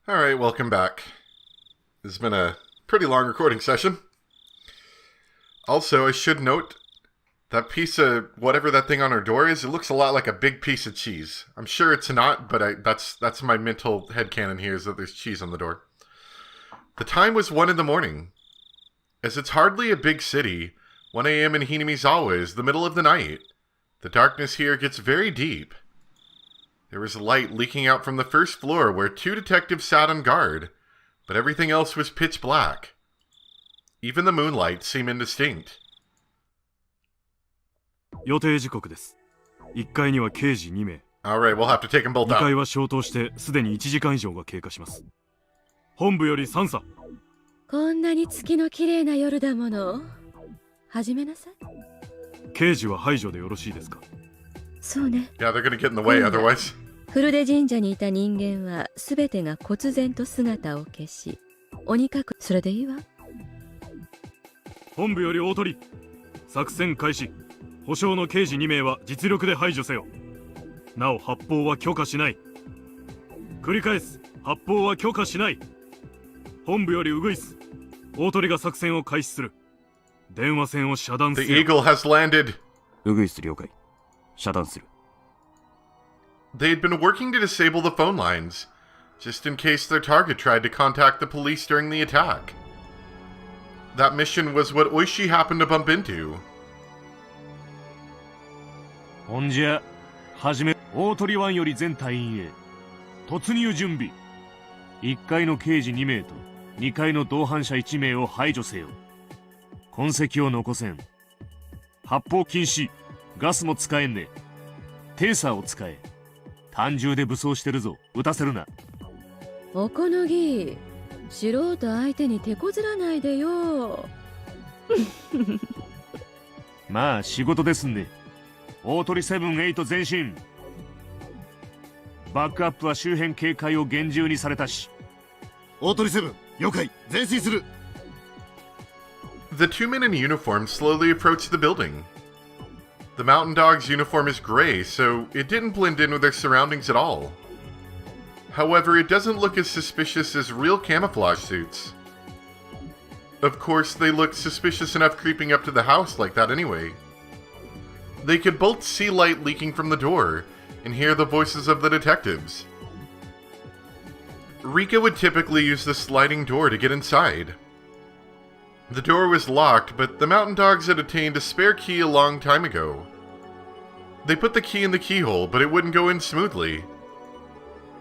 Alright, welcome back. This has been a pretty long recording session. Also, I should note, that piece of whatever that thing on our door is, it looks a lot like a big piece of cheese. I'm sure it's not, but that's my mental headcanon here, is that there's cheese on the door. The time was 1 in the morning. As it's hardly a big city, 1 a.m. in Hinamizawa is the middle of the night. The darkness here gets very deep. There was light leaking out from the first floor where 2 detectives sat on guard, but everything else was pitch black. Even the moonlight seemed indistinct. 予定時刻です。1階には刑事2名。Alright, we'll have to take them both 2 out. 階は消灯してすでに1時間以上が経過します。本部より3佐。こんなに月の綺麗な夜だもの。始めなさい。刑事は排除でよろしいですか？そうね。Yeah, they're gonna get in the way otherwise. 古出神社にいた人間はすべてが忽然と姿を消し、鬼隠それでいいわ。本部より大鳥。作戦開始。保証の刑事2名は実力で排除せよ。なお発砲は許可しない。繰り返す。発砲は許可しない。本部よりウグイス。大鳥が作戦を開始する。電話線を遮断する。The eagle has landed. ウグイス了解。遮断する。They had been working to disable the phone lines, just in case their target tried to contact the police during the attack. That mission was what Oishi happened to bump into. ほんじゃ、はじめ、大鳥湾より全隊員へ。突入準備。1階の刑事2名と2階の同伴者1名を排除せよ。痕跡を残せん。発砲禁止。ガスも使えんね。テーサーを使え。単銃で武装してるぞ。撃たせるな。おこのぎ、素人相手に手こずらないでよ。まあ仕事ですんで。大鳥7、8前進。バックアップは周辺警戒を厳重にされたし。大鳥7、了解。前進する。The 2 men in uniform slowly approached the building. The mountain dog's uniform is gray, so it didn't blend in with their surroundings at all. However, it doesn't look as suspicious as real camouflage suits. Of course, they looked suspicious enough creeping up to the house like that anyway. They could both see light leaking from the door and hear the voices of the detectives. Rika would typically use the sliding door to get inside. The door was locked, but the mountain dogs had obtained a spare key a long time ago. They put the key in the keyhole, but it wouldn't go in smoothly.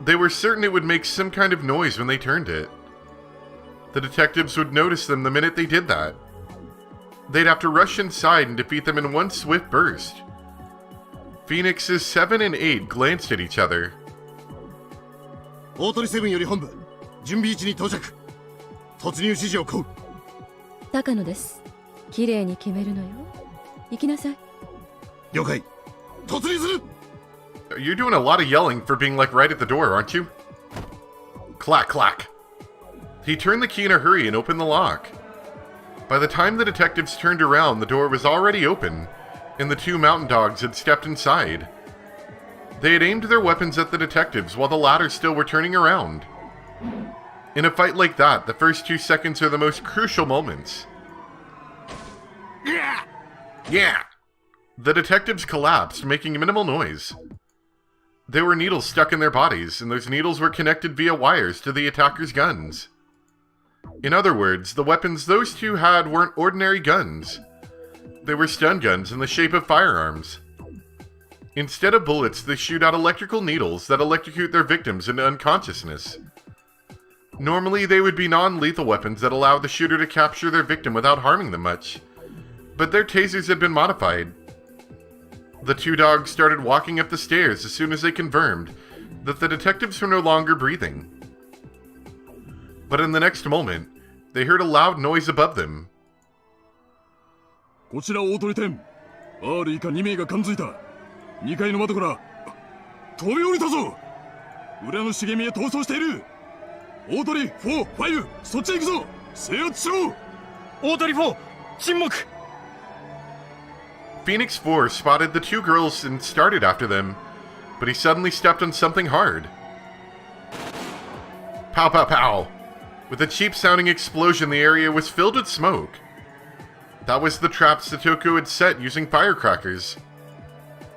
They were certain it would make some kind of noise when they turned it. The detectives would notice them the minute they did that. They'd have to rush inside and defeat them in one swift burst. Phoenix's 7 and 8 glanced at each other. 大鳥7より本部、準備位置に到着。突入指示を請う。高野です。綺麗に決めるのよ。行きなさい。了解。突入する。 You're doing a lot of yelling for being like right at the door, aren't you? Clack, clack. He turned the key in a hurry and opened the lock. By the time the detectives turned around, the door was already open, and the 2 mountain dogs had stepped inside. They had aimed their weapons at the detectives while the latter still were turning around. In a fight like that, the first 2 seconds are the most crucial moments. Yeah! The detectives collapsed, making minimal noise. There were needles stuck in their bodies, and those needles were connected via wires to the attackers' guns. In other words, the weapons those 2 had weren't ordinary guns. They were stun guns in the shape of firearms. Instead of bullets, they shoot out electrical needles that electrocute their victims into unconsciousness. Normally, they would be non-lethal weapons that allow the shooter to capture their victim without harming them much. But their tasers had been modified. The 2 dogs started walking up the stairs as soon as they confirmed that the detectives were no longer breathing. But in the next moment, they heard a loud noise above them. こちら大鳥10。R 以下2名が感づいた。2階の窓から飛び降りたぞ。裏の茂みへ逃走している。大鳥4、5、そっちへ行くぞ。制圧しろ。大鳥4、沈黙。Phoenix 4 spotted the 2 girls and started after them, but he suddenly stepped on something hard. Pow pow pow! With a cheap-sounding explosion, the area was filled with smoke. That was the trap Satoko had set using firecrackers.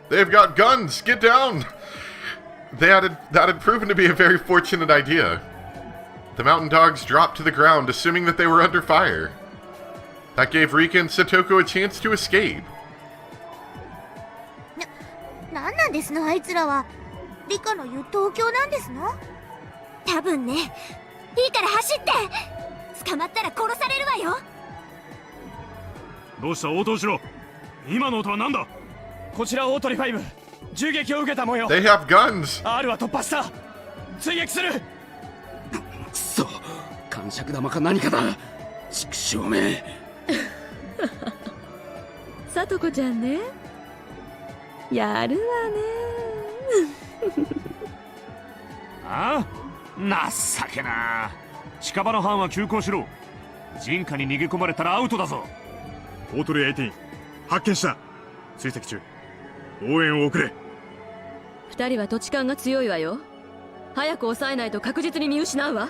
They've got guns! Get down! That had proven to be a very fortunate idea. The mountain dogs dropped to the ground, assuming that they were under fire. That gave Rika and Satoko a chance to escape. なんなんですのあいつらは。リカの言う東京なんですの？多分ね。いいから走って。捕まったら殺されるわよ。どうした応答しろ。今の音は何だ。こちら大鳥5。銃撃を受けた模様。 They have guns! R は突破した。追撃する。くそ、感触玉か何かだ。畜生め。さとこちゃんね。やるわね。ああ、情けな。近場の班は急行しろ。人家に逃げ込まれたらアウトだぞ。大鳥18発見した。追跡中。応援を送れ。二人は土地勘が強いわよ。早く抑えないと確実に見失うわ。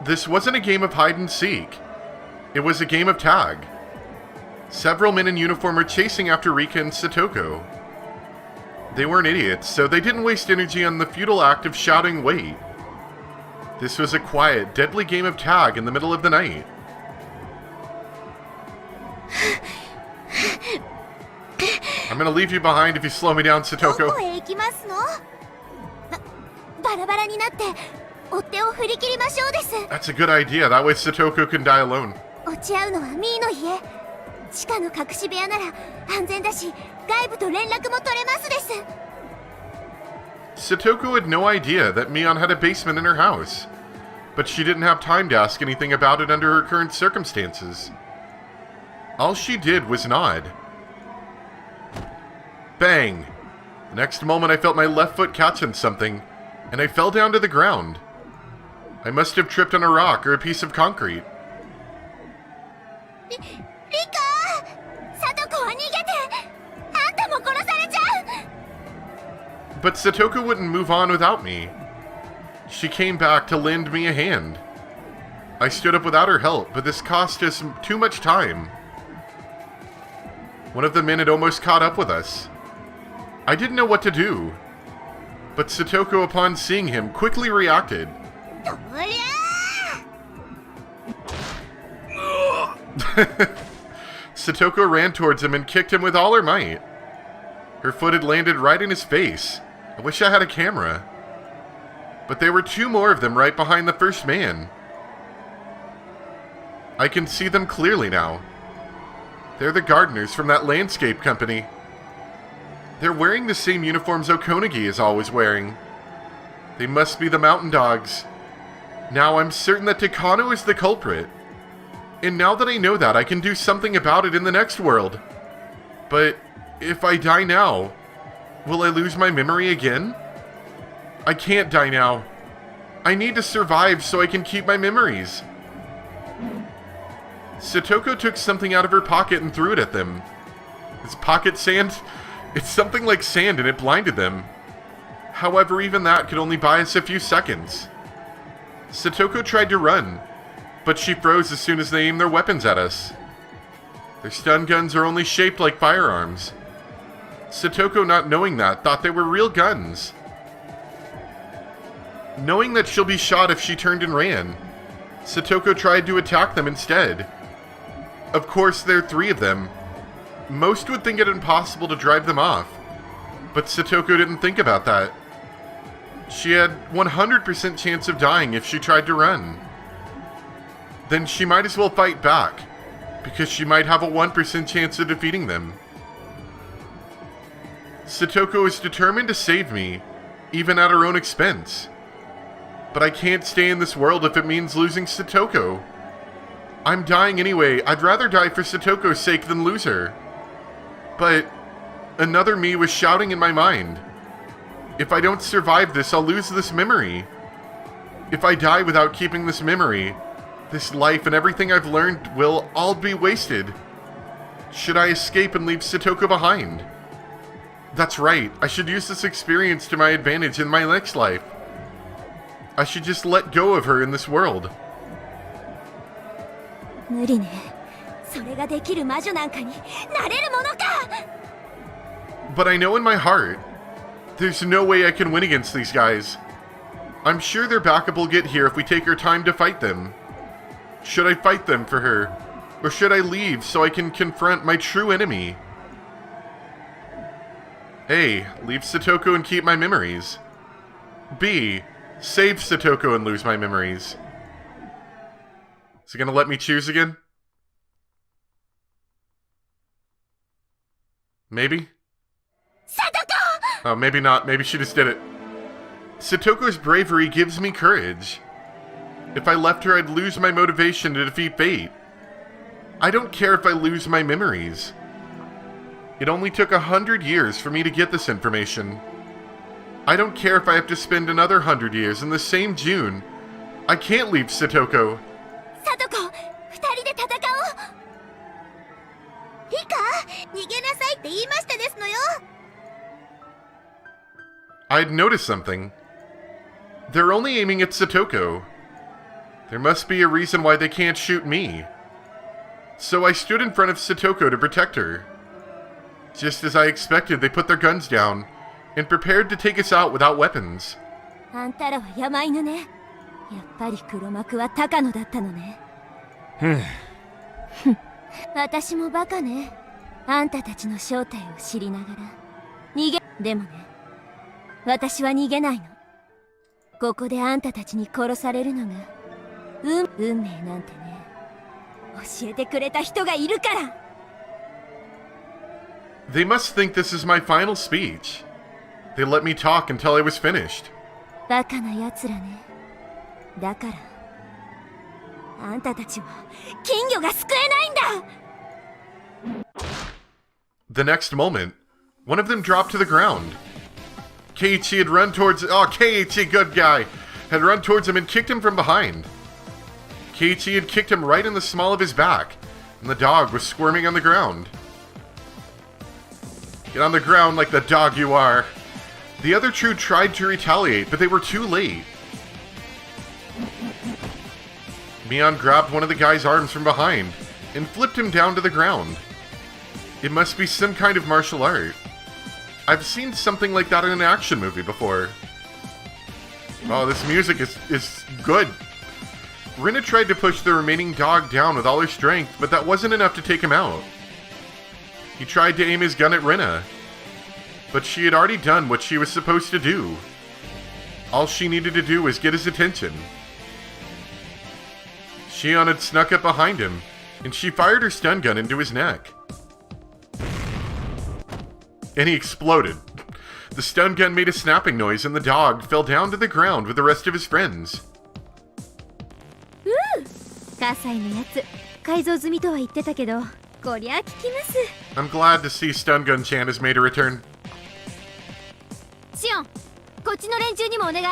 This wasn't a game of hide and seek. It was a game of tag. Several men in uniform were chasing after Rika and Satoko. They weren't idiots, so they didn't waste energy on the futile act of shouting, "Wait." This was a quiet, deadly game of tag in the middle of the night. I'm gonna leave you behind if you slow me down, ど Satoko. こへ行きますの？バラバラになって追っ手を振り切りましょうです。 That's a good idea. That way Satoko can die alone. 落ち合うのはミーの家。地下の隠し部屋なら安全だし、外部と連絡も取れますです。 Satoko had no idea that Mion had a basement in her house, but she didn't have time to ask anything about it under her current circumstances. All she did was nod. Bang! The next moment I felt my left foot catch on something, and I fell down to the ground. I must have tripped on a rock or a piece of concrete. リカ！サトコは逃げて！あんたも殺されちゃう！ But Satoko wouldn't move on without me. She came back to lend me a hand. I stood up without her help, but this cost us too much time. One of the men had almost caught up with us. I didn't know what to do. But Satoko, upon seeing him, quickly reacted. どりゃー！ Satoko ran towards him and kicked him with all her might. Her foot had landed right in his face. I wish I had a camera. But there were two more of them right behind the first man. I can see them clearly now. They're the gardeners from that landscape company. They're wearing the same uniforms Okonagi is always wearing. They must be the mountain dogs. Now I'm certain that Takano is the culprit. And now that I know that, I can do something about it in the next world. But if I die now, will I lose my memory again? I can't die now. I need to survive so I can keep my memories. Satoko took something out of her pocket and threw it at them. Is pocket sand? It's something like sand and it blinded them. However, even that could only buy us a few seconds. Satoko tried to run, but she froze as soon as they aimed their weapons at us. Their stun guns are only shaped like firearms. Satoko, not knowing that, thought they were real guns. Knowing that she'll be shot if she turned and ran, Satoko tried to attack them instead. Of course, there are three of them. Most would think it impossible to drive them off, but Satoko didn't think about that. She had 100% chance of dying if she tried to run. Then she might as well fight back, because she might have a 1% chance of defeating them. Satoko is determined to save me, even at her own expense. But I can't stay in this world if it means losing Satoko. I'm dying anyway. I'd rather die for Satoko's sake than lose her. But another me was shouting in my mind. If I don't survive this, I'll lose this memory. If I die without keeping this memory, this life and everything I've learned will all be wasted. Should I escape and leave Satoko behind? That's right. I should use this experience to my advantage in my next life. I should just let go of her in this world. 無理ね。それができる魔女なんかになれるものか。 But I know in my heart, there's no way I can win against these guys. I'm sure their backup will get here if we take our time to fight them. Should I fight them for her? Or should I leave so I can confront my true enemy? A. Leave Satoko and keep my memories. B. Save Satoko and lose my memories. Is it gonna let me choose again? Maybe? Satoko! Oh, maybe not. Maybe she just did it. Satoko's bravery gives me courage. If I left her, I'd lose my motivation to defeat fate. I don't care if I lose my memories. It only took 100 years for me to get this information. I don't care if I have to spend another 100 years in the same June. I can't leave Satoko. サトコ、二人で戦おう。リカ、逃げなさいって言いましたですのよ。I'd noticed something. They're only aiming at Satoko. There must be a reason why they can't shoot me. So I stood in front of Satoko to protect her. Just as I expected, they put their guns down and prepared to take us out without weapons. あんたらは山犬ね。やっぱり黒幕は高野だったのね。私もバカね。あんたたちの正体を知りながら逃げ。でもね、私は逃げないの。ここであんたたちに殺されるのが運命なんてね、教えてくれた人がいるから。 They must think this is my final speech. They let me talk until I was finished. バカな奴らね。だからあんたたちは金魚が救えないんだ。 The next moment, one of them dropped to the ground. Keiichi had run towards... Oh, Keiichi, good guy! Had run towards him and kicked him from behind. Keiichi had kicked him right in the small of his back, and the dog was squirming on the ground. Get on the ground like the dog you are. The other two tried to retaliate, but they were too late. Mion grabbed one of the guy's arms from behind and flipped him down to the ground. It must be some kind of martial art. I've seen something like that in an action movie before. Oh, this music is good. Rina tried to push the remaining dog down with all her strength, but that wasn't enough to take him out. He tried to aim his gun at Rina, but she had already done what she was supposed to do. All she needed to do was get his attention. Shion had snuck up behind him, and she fired her stun gun into his neck. And he exploded. The stun gun made a snapping noise, and the dog fell down to the ground with the rest of his friends. 葛西のやつ改造済みとは言ってたけど、こりゃ効きます。 I'm glad to see Stun Gun Chan has made a return. シオン、こっちの連中にもお願い。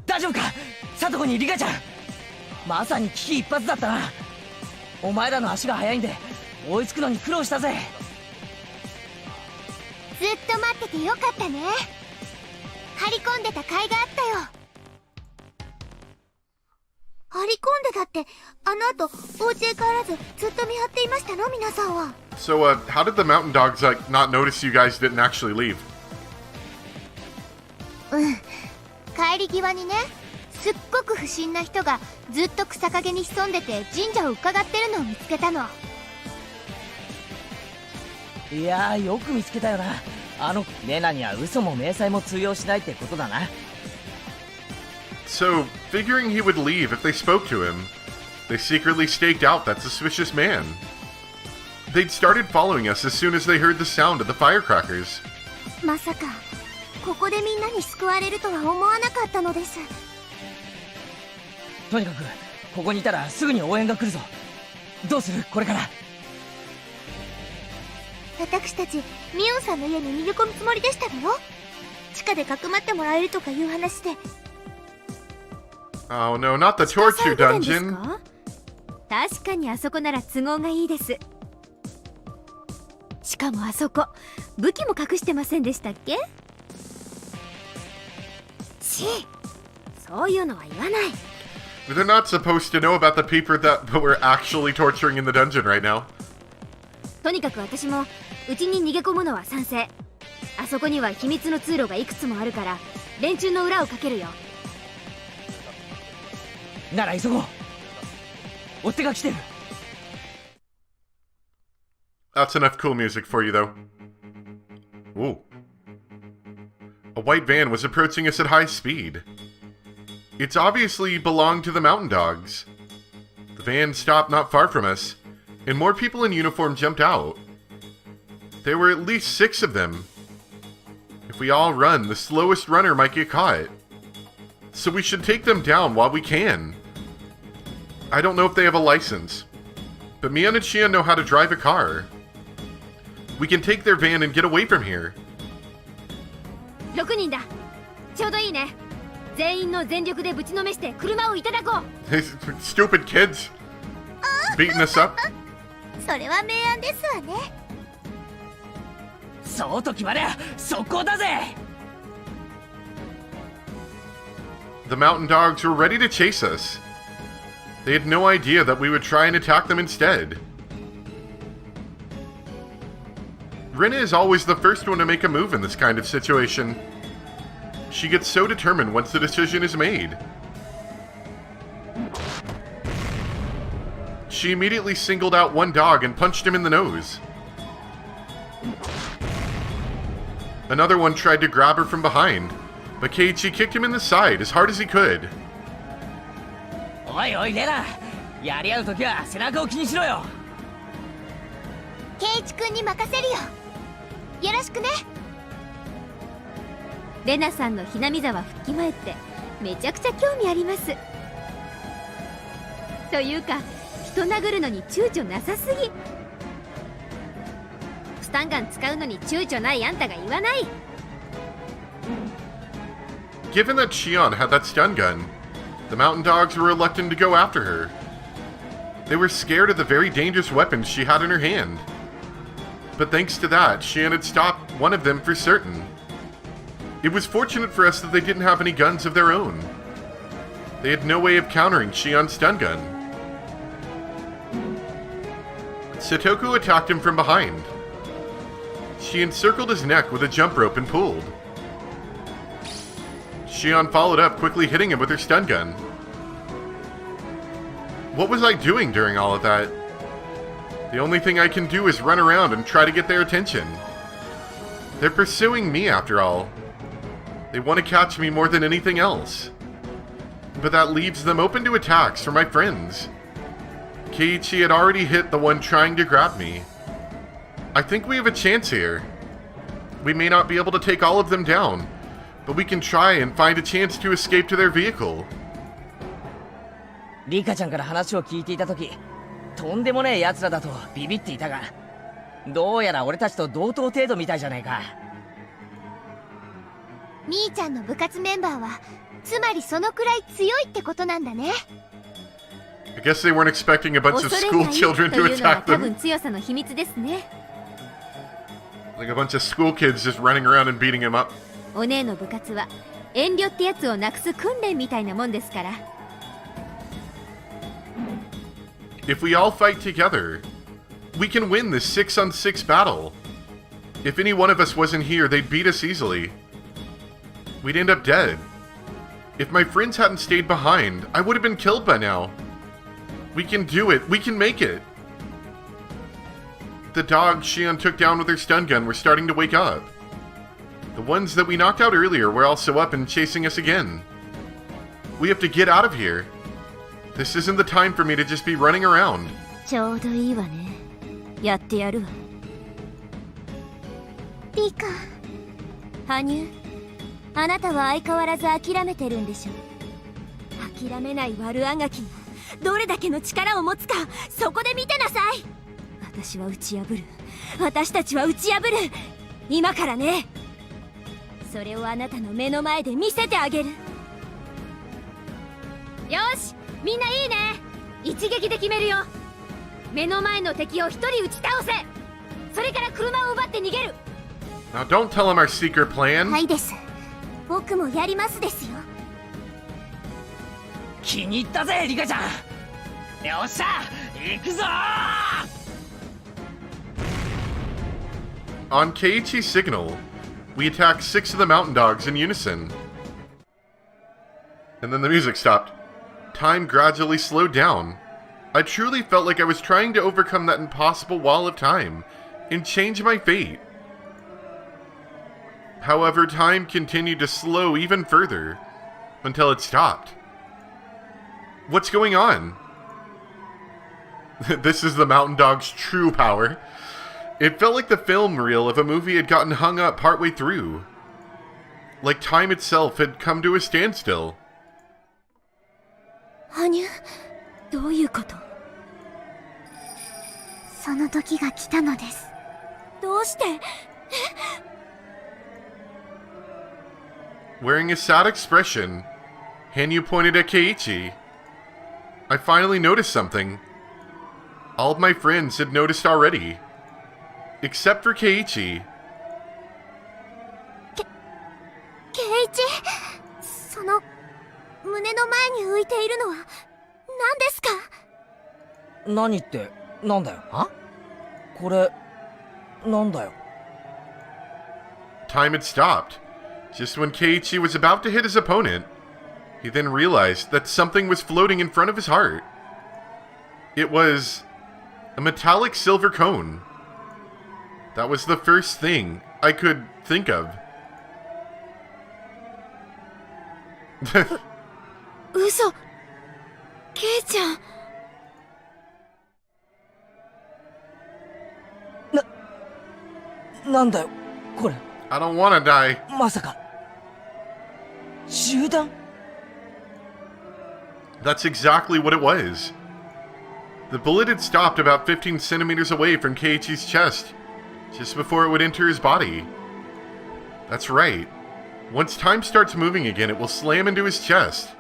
大丈夫か、サトコにリカちゃん。まさに危機一髪だったな。お前らの足が速いんで追いつくのに苦労したぜ。ずっと待っててよかったね。張り込んでた甲斐があったよ。張り込んでたって、あの後お家へ帰らずずっと見張っていましたの、皆さんは。 So, how did the mountain dogs, not notice you guys didn't actually leave? 帰り際にね、すっごく不審な人がずっと草陰に潜んでて神社を伺ってるのを見つけたの。いやー、よく見つけたよな。あのレナには嘘も明細も通用しないってことだな。 So, figuring he would leave if they spoke to him, they secretly staked out that suspicious man. They'd started following us as soon as they heard the sound of the firecrackers. まさかここでみんなに救われるとは思わなかったのです。とにかくここにいたらすぐに応援が来るぞ。どうする、これから。私たちミオンさんの家に逃げ込むつもりでしたのよ。地下でかくまってもらえるとかいう話で。 Oh no, not the torture dungeon! 確かにあそこなら都合がいいです。しかもあそこ武器も隠してませんでしたっけ？しい。そういうのは言わない。 They're not supposed to know about the people that we're actually torturing in the dungeon right now. とにかく私もうちに逃げ込むのは賛成。あそこには秘密の通路がいくつもあるから連中の裏をかけるよ。なら急ごう。追っ手が来てる。 That's enough cool music for you, though. Ooh. A white van was approaching us at high speed. It's obviously belonged to the mountain dogs. The van stopped not far from us, and more people in uniform jumped out. There were at least 6 of them. If we all run, the slowest runner might get caught. So we should take them down while we can. I don't know if they have a license, but Mian and Xian know how to drive a car. We can take their van and get away from here. 6人だ。ちょうどいいね。全員の全力でぶちのめして車をいただこう。 Stupid kids beating us up. それは明暗ですわね。そうと決まりゃ速攻だぜ。 The mountain dogs were ready to chase us. They had no idea that we would try and attack them instead. Rena is always the first one to make a move in this kind of situation. She gets so determined once the decision is made. She immediately singled out one dog and punched him in the nose. Another one tried to grab her from behind, but Keiichi kicked him in the side as hard as he could. おいおいレナ、やり合うときは背中を気にしろよ。ケイチ君に任せるよ。よろしくね。レナさんのひなみ沢復帰前ってめちゃくちゃ興味あります。というか人殴るのに躊躇なさすぎ。スタンガン使うのに躊躇ないあんたが言わない。 Given that Xion had that stun gun, the mountain dogs were reluctant to go after her. They were scared of the very dangerous weapons she had in her hand. But thanks to that, Xion had stopped one of them for certain. It was fortunate for us that they didn't have any guns of their own. They had no way of countering Xion's stun gun. Satoku attacked him from behind. She encircled his neck with a jump rope and pulled. Xion followed up, quickly hitting him with her stun gun. What was I doing during all of that? The only thing I can do is run around and try to get their attention. They're pursuing me after all. They want to catch me more than anything else. But that leaves them open to attacks from my friends. Keiichi had already hit the one trying to grab me. I think we have a chance here. We may not be able to take all of them down, but we can try and find a chance to escape to their vehicle. リカちゃんから話を聞いていたとき、とんでもねえ奴らだとビビっていたが、どうやら俺たちと同等程度みたいじゃないか。みーちゃんの部活メンバーはつまりそのくらい強いってことなんだね。 I guess they weren't expecting a bunch of school children to attack 多分 them. 強さの秘密ですね。 Like a bunch of school kids just running around and beating him up. お姉の部活は遠慮ってやつをなくす訓練みたいなもんですから。 If we all fight together, we can win this 6-on-6 battle. If any one of us wasn't here, they'd beat us easily. We'd end up dead. If my friends hadn't stayed behind, I would have been killed by now. We can do it. We can make it. The dogs Xion took down with her stun gun were starting to wake up. The ones that we knocked out earlier were also up and chasing us again. We have to get out of here. This isn't the time for me to just be running around. ちょうどいいわね。やってやるわ。リカ、羽生、あなたは相変わらず諦めてるんでしょ。諦めない悪あがきがどれだけの力を持つか、そこで見てなさい。私は打ち破る。私たちは打ち破る。今からね。それをあなたの目の前で見せてあげる。よし、みんないいね。一撃で決めるよ。目の前の敵を一人撃ち倒せ。それから車を奪って逃げる。 Now don't tell him our secret plan. はいです。僕もやりますですよ。気に入ったぜリカちゃん。よっしゃ行くぞー。 On Keiichi's signal, we attack 6 of the mountain dogs in unison. And then the music stopped. Time gradually slowed down. I truly felt like I was trying to overcome that impossible wall of time and change my fate. However, time continued to slow even further until it stopped. What's going on? This is the mountain dog's true power. It felt like the film reel of a movie had gotten hung up partway through. Like time itself had come to a standstill. 羽生、どういうこと？その時が来たのです。どうして？ Wearing a sad expression, Hanyu pointed at Keiichi. I finally noticed something. All of my friends had noticed already. Except for Keiichi. ケイイチ、その胸の前に浮いているのは何ですか？何ってなんだよ。あ？これなんだよ。 Time had stopped. Just when Keiichi was about to hit his opponent, he then realized that something was floating in front of his heart. It was a metallic silver cone. That was the first thing I could think of. 嘘、ケイちゃん。なんだよこれ。 I don't want to die. まさか銃弾？ That's exactly what it was. The bullet had stopped about 15 centimeters away from Keiichi's chest, just before it would enter his body. That's right. Once time starts moving again, it will slam into his chest.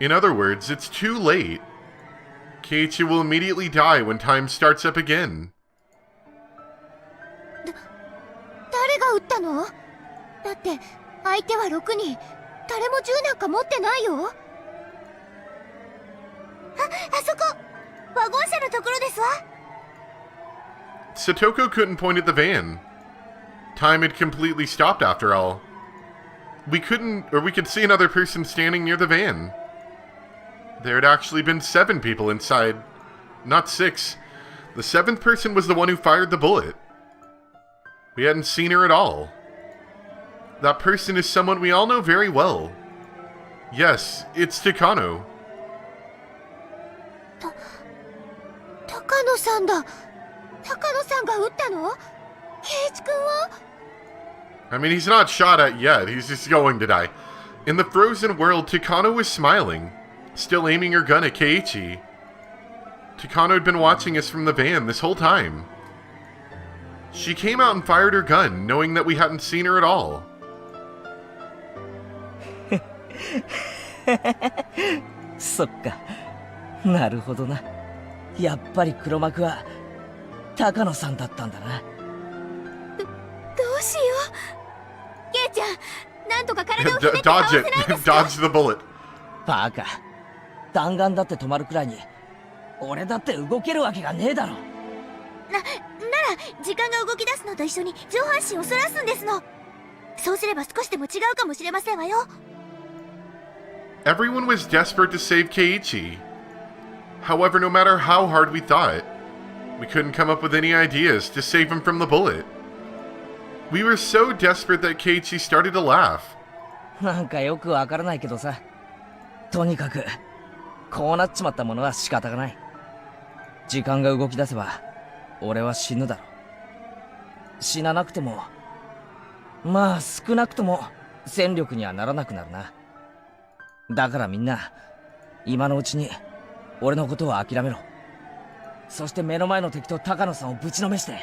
In other words, it's too late. Keiichi will immediately die when time starts up again. 誰が撃ったの？だって相手は6人。誰も銃なんか持ってないよ。あそこワゴン車のところですわ。 Satoko couldn't point at the van. Time had completely stopped after all. We could see another person standing near the van. There had actually been 7 people inside, not 6. The 7th person was the one who fired the bullet. We hadn't seen her at all. That person is someone we all know very well. Yes, it's Takano. 高野さんだ。高野さんが撃ったの？ケイイチ君は？ I mean, he's not shot at yet. He's just going to die. In the frozen world, Takano was smiling, still aiming her gun at Keiichi. Takano had been watching us from the van this whole time. She came out and fired her gun, knowing that we hadn't seen her at all. そっか。なるほどな。やっぱり黒幕は高野さんだったんだな。どうしよう。ケイちゃん、なんとか体をひねって Dodge 倒せないですか？ it. Dodge the bullet. バカ。弾丸だって止まるくらいに俺だって動けるわけがねえだろ。なら時間が動き出すのと一緒に上半身を反らすんですの。そうすれば少しでも違うかもしれませんわよ。 Everyone was desperate to save Keiichi. However, no matter how hard we thought, we couldn't come up with any ideas to save him from the bullet. We were so desperate that Keiichi started to laugh. なんかよくわからないけどさ。とにかくこうなっちまったものは仕方がない。時間が動き出せば俺は死ぬだろう。死ななくてもまあ少なくとも戦力にはならなくなるな。だからみんな今のうちに俺のことを諦めろ。そして目の前の敵と高野さんをぶちのめして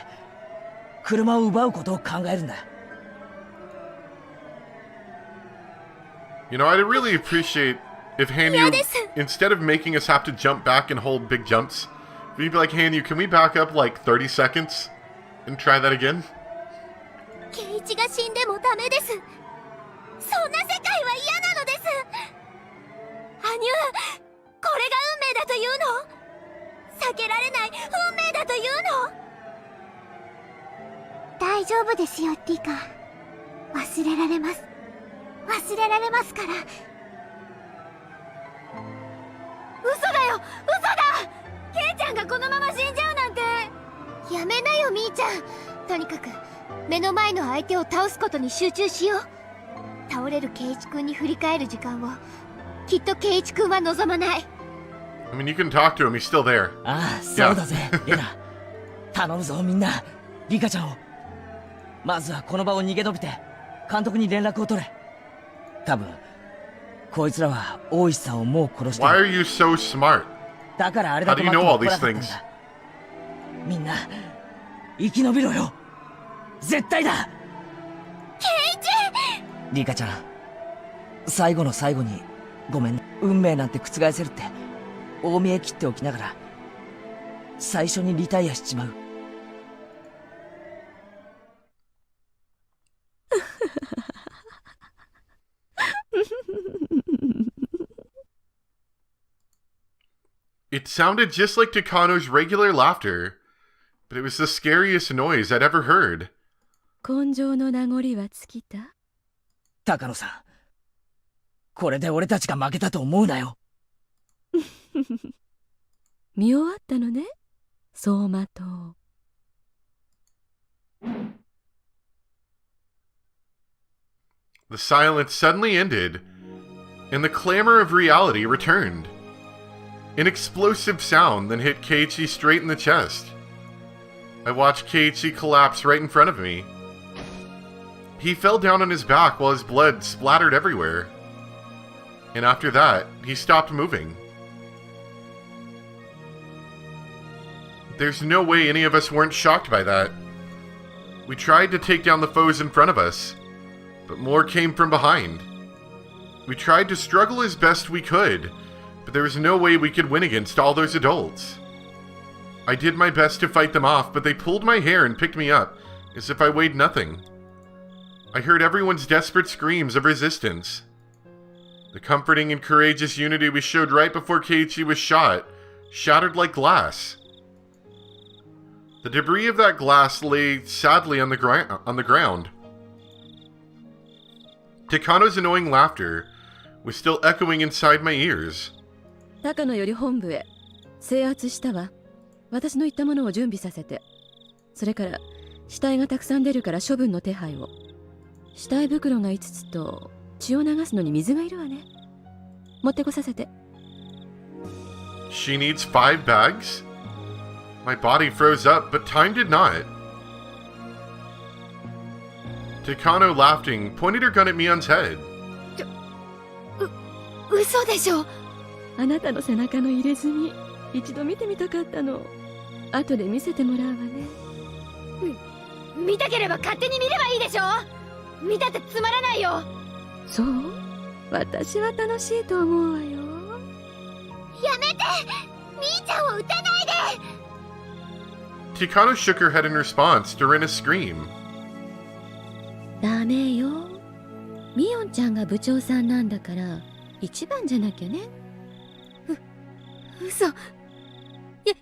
車を奪うことを考えるんだ。 You know, I'd really appreciate if Hanyu, instead of making us have to jump back and hold big jumps, we'd be like, Hanyu, can we back up like 30 seconds and try that again? ケイイチが死んでもダメです。そんな世界は嫌なのです。羽生、これが運命だというの？避けられない運命だというの？大丈夫ですよ、リカ。忘れられます。忘れられますから。嘘だよ、嘘だ！ケイちゃんがこのまま死んじゃうなんて。やめなよ、みーちゃん。とにかく目の前の相手を倒すことに集中しよう。倒れるケイイチ君に振り返る時間をきっとケイイチ君は望まない。 I mean, you can talk to him. He's still there. ああ、そうだぜ、レナ。頼むぞ、みんな。リカちゃんを。まずはこの場を逃げ延びて、監督に連絡を取れ。多分、こいつらは大石さんをもう殺してる。 Why are you so smart? だからあれだけ How do 待 you って know も all 来な these かったん things? だ。みんな、生き延びろよ。絶対だ。ケイイチ！リカちゃん、最後の最後にごめん。運命なんて覆せるって大見え切っておきながら最初にリタイアしちまう。It sounded just like Takano's regular laughter, but it was the scariest noise I'd ever heard. 根性の名残は尽きた？高野さん、これで俺たちが負けたと思うなよ。見終わったのね、走馬灯。The silence suddenly ended, and the clamor of reality returned. An explosive sound then hit Keiichi straight in the chest. I watched Keiichi collapse right in front of me. He fell down on his back while his blood splattered everywhere. And after that, he stopped moving. There's no way any of us weren't shocked by that. We tried to take down the foes in front of us, but more came from behind. We tried to struggle as best we could, but there was no way we could win against all those adults. I did my best to fight them off, but they pulled my hair and picked me up, as if I weighed nothing. I heard everyone's desperate screams of resistance. The comforting and courageous unity we showed right before Keiichi was shot shattered like glass. The debris of that glass lay sadly on the ground. Takano's annoying laughter was still echoing inside my ears. 高野より本部へ。制圧したわ。私の言ったものを準備させて。それから死体がたくさん出るから処分の手配を。死体袋が5つと血を流すのに水がいるわね。持ってこさせて。She needs 5 bags? My body froze up, but time did not. Takano, laughing, pointed her gun at Mion's head. 嘘でしょ。あなたの背中の入れ墨、一度見てみたかったの。後で見せてもらうわね。見たければ勝手に見ればいいでしょ。見たってつまらないよ。そう？私は楽しいと思うわよ。やめて！みーちゃんを撃たないで！ Takano shook her head in response to Rena's scream. ダメよ。ミオンちゃんが部長さんなんだから一番じゃなきゃね。嘘。やめ